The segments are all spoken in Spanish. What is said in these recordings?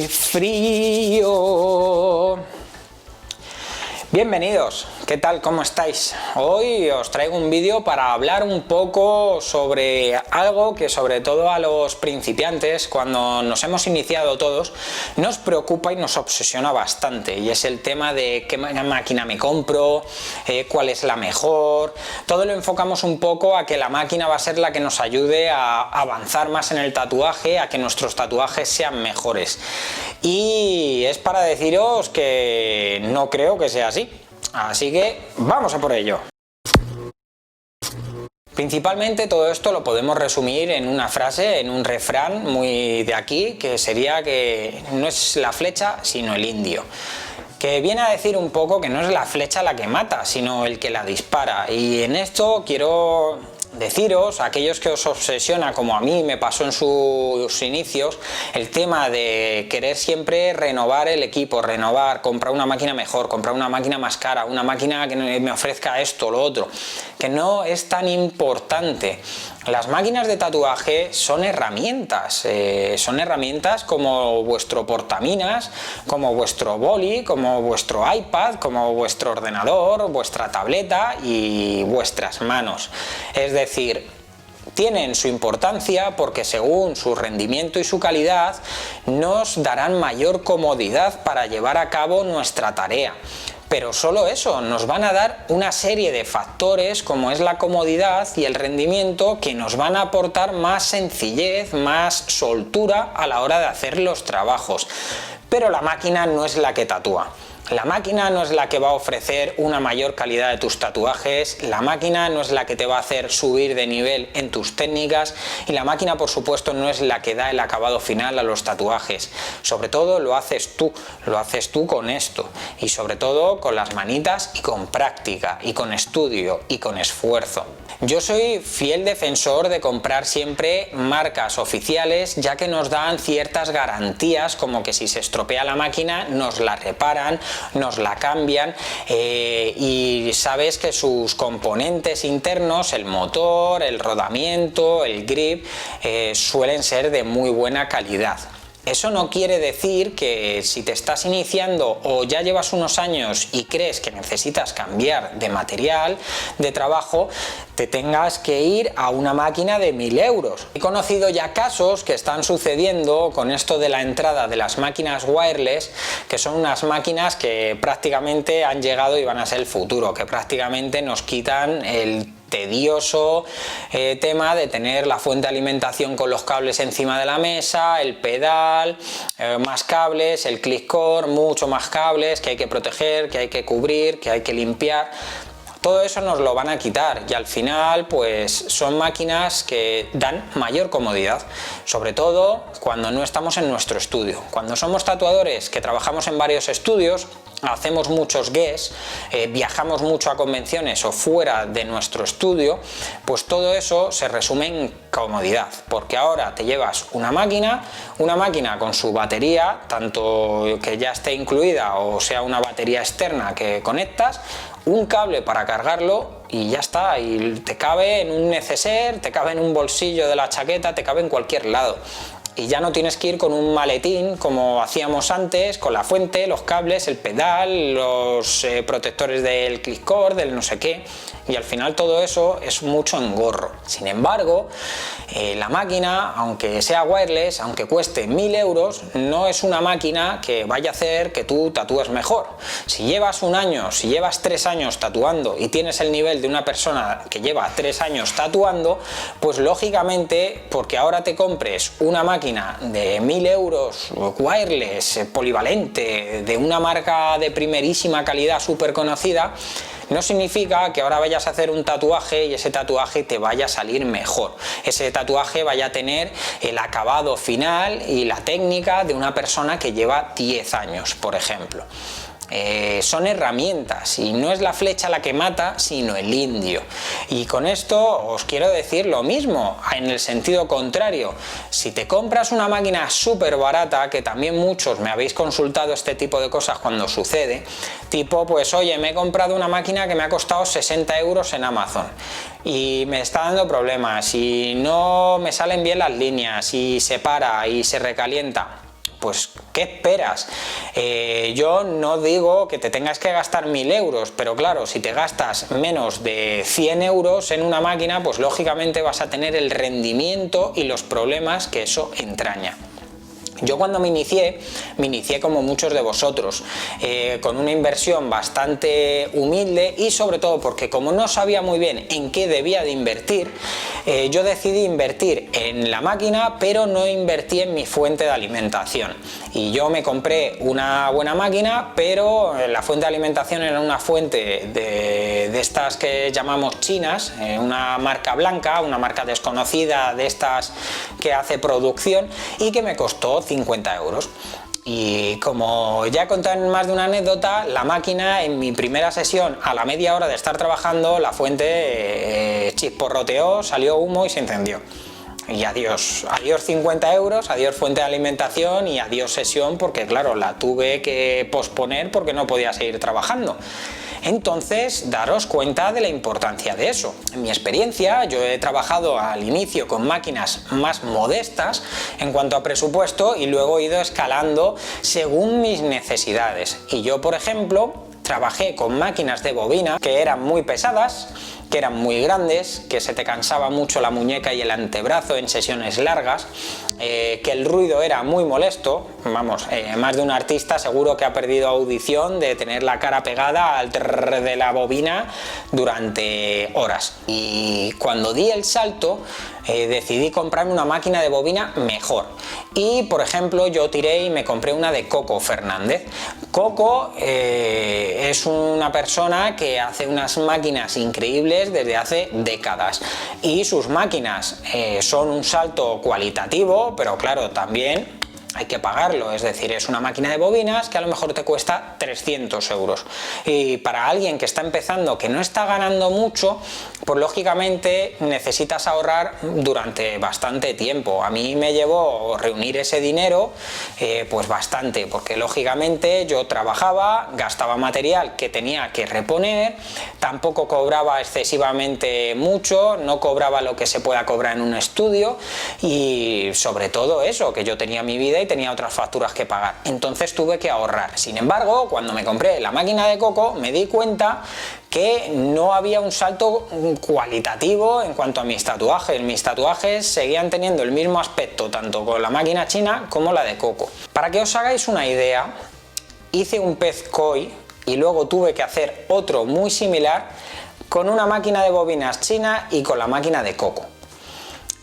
frío. Bienvenidos, ¿qué tal? ¿Cómo estáis? Hoy os traigo un vídeo para hablar un poco sobre algo que sobre todo a los principiantes, cuando nos hemos iniciado todos, nos preocupa y nos obsesiona bastante, y es el tema de qué máquina me compro, cuál es la mejor. Todo lo enfocamos un poco a que la máquina va a ser la que nos ayude a avanzar más en el tatuaje, a que nuestros tatuajes sean mejores. Y es para deciros que no creo que sea así. Así que vamos a por ello. Principalmente todo esto lo podemos resumir en una frase, en un refrán muy de aquí, que sería que no es la flecha sino el indio. Que viene a decir un poco que no es la flecha la que mata, sino el que la dispara. Y en esto quiero deciros, a aquellos que os obsesiona, como a mí me pasó en sus inicios, el tema de querer siempre renovar el equipo, comprar una máquina mejor, comprar una máquina más cara, una máquina que me ofrezca esto, lo otro, que no es tan importante. Las máquinas de tatuaje son herramientas como vuestro portaminas, como vuestro boli, como vuestro iPad, como vuestro ordenador, vuestra tableta y vuestras manos. Es decir, tienen su importancia porque según su rendimiento y su calidad nos darán mayor comodidad para llevar a cabo nuestra tarea. Pero solo eso, nos van a dar una serie de factores como es la comodidad y el rendimiento que nos van a aportar más sencillez, más soltura a la hora de hacer los trabajos. Pero la máquina no es la que tatúa. La máquina no es la que va a ofrecer una mayor calidad de tus tatuajes, la máquina no es la que te va a hacer subir de nivel en tus técnicas y la máquina por supuesto no es la que da el acabado final a los tatuajes. Sobre todo lo haces tú con esto y sobre todo con las manitas y con práctica y con estudio y con esfuerzo. Yo soy fiel defensor de comprar siempre marcas oficiales, ya que nos dan ciertas garantías, como que si se estropea la máquina nos la reparan, nos la cambian y sabes que sus componentes internos, el motor, el rodamiento, el grip, suelen ser de muy buena calidad. Eso no quiere decir que si te estás iniciando o ya llevas unos años y crees que necesitas cambiar de material, de trabajo, te tengas que ir a una máquina de 1000 euros. He conocido ya casos que están sucediendo con esto de la entrada de las máquinas wireless, que son unas máquinas que prácticamente han llegado y van a ser el futuro, que prácticamente nos quitan el tedioso tema de tener la fuente de alimentación con los cables encima de la mesa, el pedal, más cables, el click core, mucho más cables que hay que proteger, que hay que cubrir, que hay que limpiar. Todo eso nos lo van a quitar y al final pues son máquinas que dan mayor comodidad, sobre todo cuando no estamos en nuestro estudio. Cuando somos tatuadores que trabajamos en varios estudios, hacemos muchos guests, viajamos mucho a convenciones o fuera de nuestro estudio, pues todo eso se resume en comodidad, porque ahora te llevas una máquina con su batería, tanto que ya esté incluida o sea una batería externa que conectas, un cable para cargarlo y ya está, y te cabe en un neceser, te cabe en un bolsillo de la chaqueta, te cabe en cualquier lado. Y ya no tienes que ir con un maletín como hacíamos antes, con la fuente, los cables, el pedal, los protectores del click core, del no sé qué, y al final todo eso es mucho engorro. Sin embargo, la máquina, aunque sea wireless, aunque cueste 1000 euros, no es una máquina que vaya a hacer que tú tatúes mejor. Si llevas un año, si llevas 3 años tatuando y tienes el nivel de una persona que lleva 3 años tatuando, pues lógicamente, porque ahora te compres una máquina de 1000 euros wireless, polivalente, de una marca de primerísima calidad súper conocida, no significa que ahora vayas a hacer un tatuaje y ese tatuaje te vaya a salir mejor. Ese tatuaje vaya a tener el acabado final y la técnica de una persona que lleva 10 años, por ejemplo. Son herramientas y no es la flecha la que mata, sino el indio. Y con esto os quiero decir lo mismo, en el sentido contrario. Si te compras una máquina súper barata, que también muchos me habéis consultado este tipo de cosas cuando sucede, tipo pues oye, me he comprado una máquina que me ha costado 60 euros en Amazon y me está dando problemas y no me salen bien las líneas y se para y se recalienta. pues ¿qué esperas? Yo no digo que te tengas que gastar 1000 euros, pero claro, si te gastas menos de 100 euros en una máquina, pues lógicamente vas a tener el rendimiento y los problemas que eso entraña. Yo cuando me inicié como muchos de vosotros, con una inversión bastante humilde y sobre todo porque como no sabía muy bien en qué debía de invertir, yo decidí invertir en la máquina, pero no invertí en mi fuente de alimentación. Y yo me compré una buena máquina, pero la fuente de alimentación era una fuente de estas que llamamos chinas, una marca blanca, una marca desconocida de estas que hace producción y que me costó 50 euros. Y como ya he contado en más de una anécdota, la máquina en mi primera sesión, a la media hora de estar trabajando, la fuente chisporroteó, salió humo y se encendió. Y adiós 50 euros, adiós fuente de alimentación y adiós sesión, porque claro, la tuve que posponer porque no podía seguir trabajando. Entonces, daros cuenta de la importancia de eso. En mi experiencia, yo he trabajado al inicio con máquinas más modestas en cuanto a presupuesto y luego he ido escalando según mis necesidades. Y yo, por ejemplo, trabajé con máquinas de bobina que eran muy pesadas, que eran muy grandes, que se te cansaba mucho la muñeca y el antebrazo en sesiones largas, que el ruido era muy molesto. Vamos, más de un artista seguro que ha perdido audición de tener la cara pegada al trrr de la bobina durante horas. Y cuando di el salto, decidí comprarme una máquina de bobina mejor. Y por ejemplo, yo tiré y me compré una de Coco Fernández. Coco es una persona que hace unas máquinas increíbles desde hace décadas y sus máquinas son un salto cualitativo, pero claro, también hay que pagarlo, es decir, es una máquina de bobinas que a lo mejor te cuesta 300 euros. Y para alguien que está empezando, que no está ganando mucho, pues lógicamente necesitas ahorrar durante bastante tiempo. A mí me llevó reunir ese dinero pues bastante, porque lógicamente yo trabajaba, gastaba material que tenía que reponer, tampoco cobraba excesivamente mucho, no cobraba lo que se pueda cobrar en un estudio y sobre todo eso, que yo tenía mi vida y tenía otras facturas que pagar, entonces tuve que ahorrar. Sin embargo, cuando me compré la máquina de Coco me di cuenta que no había un salto cualitativo en cuanto a mis tatuajes seguían teniendo el mismo aspecto tanto con la máquina china como la de Coco. Para que os hagáis una idea, hice un pez koi y luego tuve que hacer otro muy similar con una máquina de bobinas china y con la máquina de Coco,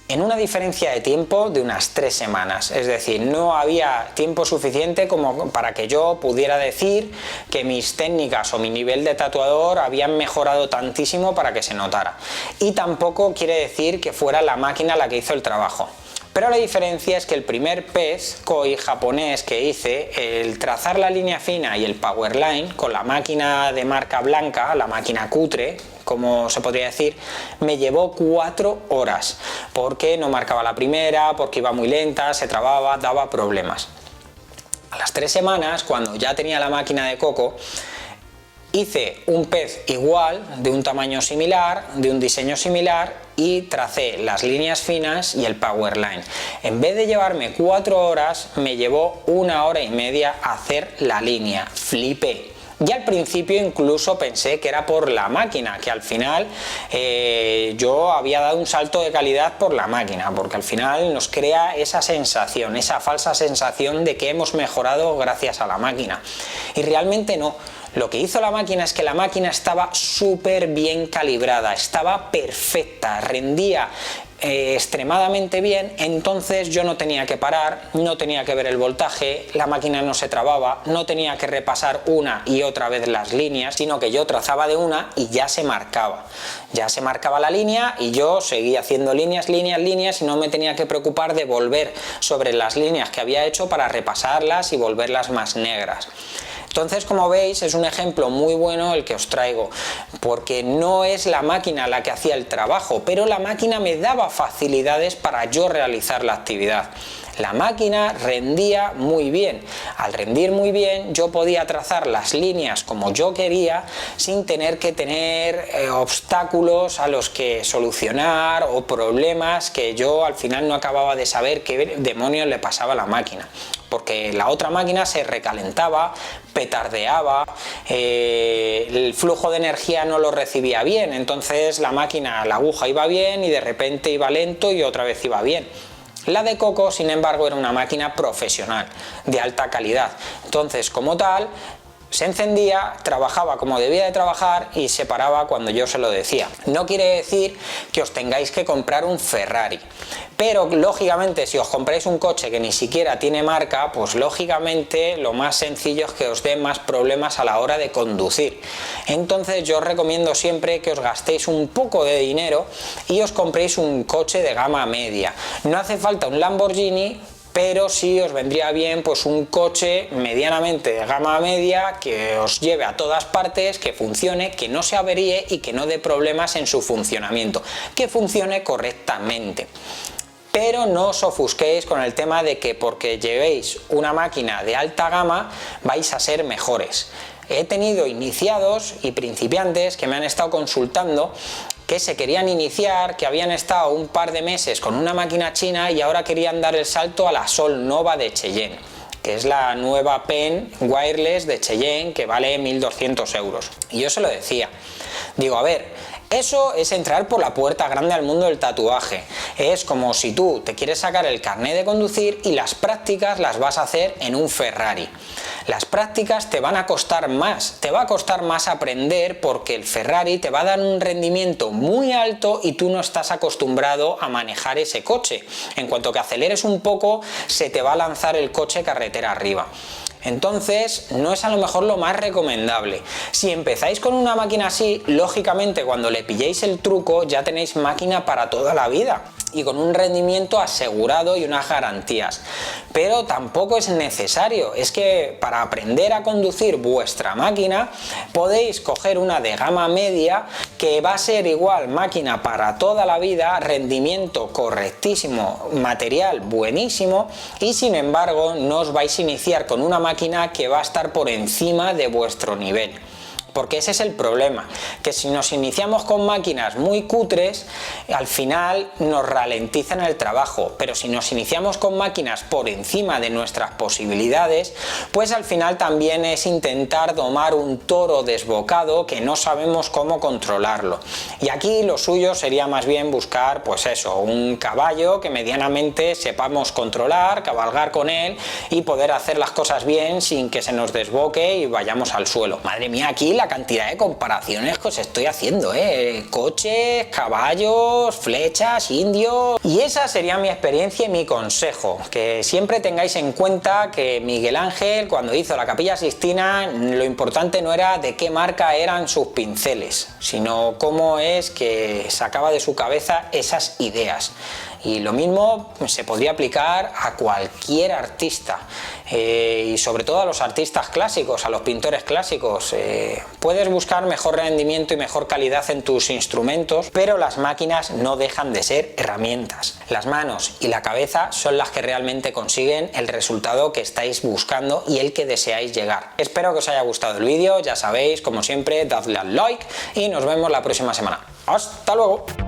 en una diferencia de tiempo de unas 3 semanas, es decir, no había tiempo suficiente como para que yo pudiera decir que mis técnicas o mi nivel de tatuador habían mejorado tantísimo para que se notara, y tampoco quiere decir que fuera la máquina la que hizo el trabajo. Pero la diferencia es que el primer pez koi japonés que hice, el trazar la línea fina y el powerline con la máquina de marca blanca, la máquina cutre, como se podría decir, me llevó 4 horas, porque no marcaba la primera, porque iba muy lenta, se trababa, daba problemas. A las 3 semanas, cuando ya tenía la máquina de Coco, hice un pez igual, de un tamaño similar, de un diseño similar, y tracé las líneas finas y el powerline. En vez de llevarme 4 horas, me llevó 1 hora y media hacer la línea. Flipé. Y al principio incluso pensé que era por la máquina, que al final yo había dado un salto de calidad por la máquina, porque al final nos crea esa sensación, esa falsa sensación de que hemos mejorado gracias a la máquina. Y realmente no. Lo que hizo la máquina es que la máquina estaba súper bien calibrada, estaba perfecta, rendía extremadamente bien, entonces yo no tenía que parar, no tenía que ver el voltaje, la máquina no se trababa, no tenía que repasar una y otra vez las líneas, sino que yo trazaba de una y ya se marcaba la línea y yo seguía haciendo líneas y no me tenía que preocupar de volver sobre las líneas que había hecho para repasarlas y volverlas más negras. Entonces, como veis, es un ejemplo muy bueno el que os traigo, porque no es la máquina la que hacía el trabajo, pero la máquina me daba facilidades para yo realizar la actividad. La máquina rendía muy bien. Al rendir muy bien, yo podía trazar las líneas como yo quería sin tener que tener obstáculos a los que solucionar o problemas que yo al final no acababa de saber qué demonios le pasaba a la máquina. porque la otra máquina se recalentaba, petardeaba, el flujo de energía no lo recibía bien, entonces la máquina, la aguja iba bien y de repente iba lento y otra vez iba bien. La de Coco, sin embargo, era una máquina profesional, de alta calidad, entonces como tal se encendía, trabajaba como debía de trabajar y se paraba cuando yo se lo decía. No quiere decir que os tengáis que comprar un Ferrari, pero lógicamente si os compráis un coche que ni siquiera tiene marca, pues lógicamente lo más sencillo es que os dé más problemas a la hora de conducir. Entonces yo os recomiendo siempre que os gastéis un poco de dinero y os compréis un coche de gama media. No hace falta un Lamborghini, pero sí os vendría bien pues un coche medianamente de gama media que os lleve a todas partes, que funcione, que no se averíe y que no dé problemas en su funcionamiento, que funcione correctamente. Pero no os ofusquéis con el tema de que porque llevéis una máquina de alta gama vais a ser mejores. He tenido iniciados y principiantes que me han estado consultando que se querían iniciar, que habían estado un par de meses con una máquina china y ahora querían dar el salto a la Sol Nova de Cheyenne, que es la nueva pen wireless de Cheyenne que vale 1.200 euros. Y yo se lo decía, digo, a ver, eso es entrar por la puerta grande al mundo del tatuaje. Es como si tú te quieres sacar el carnet de conducir y las prácticas las vas a hacer en un Ferrari. Las prácticas te van a costar más, te va a costar más aprender porque el Ferrari te va a dar un rendimiento muy alto y tú no estás acostumbrado a manejar ese coche. En cuanto que aceleres un poco, se te va a lanzar el coche carretera arriba. Entonces no es a lo mejor lo más recomendable. Si empezáis con una máquina así, lógicamente cuando le pilléis el truco ya tenéis máquina para toda la vida y con un rendimiento asegurado y unas garantías. Pero tampoco es necesario, es que para aprender a conducir vuestra máquina podéis coger una de gama media que va a ser igual máquina para toda la vida, rendimiento correctísimo, material buenísimo y sin embargo no os vais a iniciar con una máquina que va a estar por encima de vuestro nivel. Porque ese es el problema, que si nos iniciamos con máquinas muy cutres, al final nos ralentizan el trabajo, pero si nos iniciamos con máquinas por encima de nuestras posibilidades, pues al final también es intentar domar un toro desbocado que no sabemos cómo controlarlo. Y aquí lo suyo sería más bien buscar, pues eso, un caballo que medianamente sepamos controlar, cabalgar con él y poder hacer las cosas bien sin que se nos desboque y vayamos al suelo. Madre mía, aquí la cantidad de comparaciones que os estoy haciendo, coches, caballos, flechas, indios. Y esa sería mi experiencia y mi consejo, que siempre tengáis en cuenta que Miguel Ángel, cuando hizo la Capilla Sixtina, lo importante no era de qué marca eran sus pinceles, sino cómo es que sacaba de su cabeza esas ideas. Y lo mismo se podría aplicar a cualquier artista y sobre todo a los artistas clásicos, a los pintores clásicos. Puedes buscar mejor rendimiento y mejor calidad en tus instrumentos, pero las máquinas no dejan de ser herramientas. Las manos y la cabeza son las que realmente consiguen el resultado que estáis buscando y el que deseáis llegar. Espero que os haya gustado el vídeo, ya sabéis, como siempre, dadle al like y nos vemos la próxima semana. ¡Hasta luego!